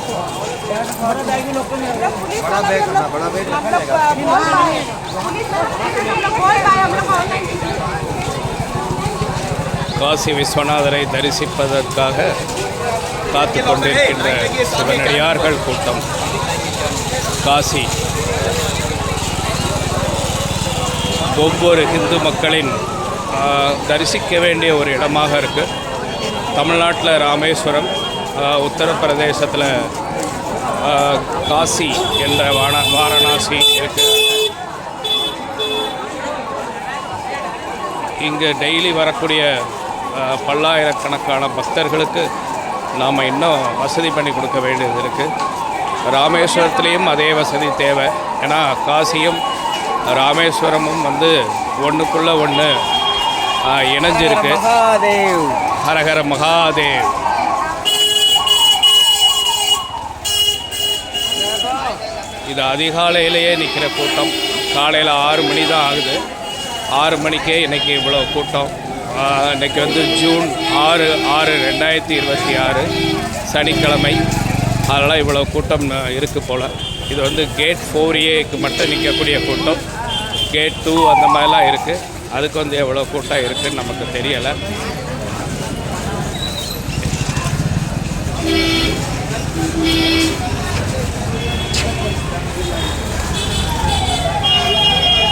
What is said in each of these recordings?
बड़ा बैग रखा जाएगा। காசி விஸ்வநாதரை தரிசிப்பதற்காக காத்து கொண்டிருக்கின்ற சிவனடியார்கள் கூட்டம். காசி ஒவ்வொரு இந்து மக்களின் தரிசிக்க வேண்டிய ஒரு இடமாக இருக்குது. தமிழ்நாட்டில் ராமேஸ்வரம், உத்தரப்பிரதேசத்தில் காசி என்ற வாரணாசி இருக்குது. இங்கே டெய்லி வரக்கூடிய பல்லாயிரக்கணக்கான பக்தர்களுக்கு நாம் இன்னும் வசதி பண்ணி கொடுக்க வேண்டியது இருக்குது. ராமேஸ்வரத்துலேயும் அதே வசதி தேவை. ஏன்னா காசியும் ராமேஸ்வரமும் வந்து ஒன்றுக்குள்ளே ஒன்று இணைஞ்சிருக்கு. ஹரஹர மகாதேவ். இது அதிகாலையிலேயே நிற்கிற கூட்டம். காலையில் 6 மணி தான் ஆகுது. 6 மணிக்கே இன்றைக்கி இவ்வளோ கூட்டம். இன்றைக்கி வந்து ஜூன் 6, 2026 சனிக்கிழமை. அதனால் இவ்வளோ கூட்டம் இருக்குது போல். இது வந்து கேட் 4Aக்கு மட்டும் நிற்கக்கூடிய கூட்டம். கேட் 2 அந்த மாதிரிலாம் இருக்குது. அதுக்கு வந்து எவ்வளோ கூட்டம் இருக்குதுன்னு நமக்கு தெரியலை.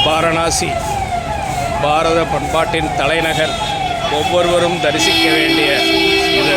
வாரணாசி பாரத பண்பாட்டின் தலைநகர். ஒவ்வொருவரும் தரிசிக்க வேண்டிய இது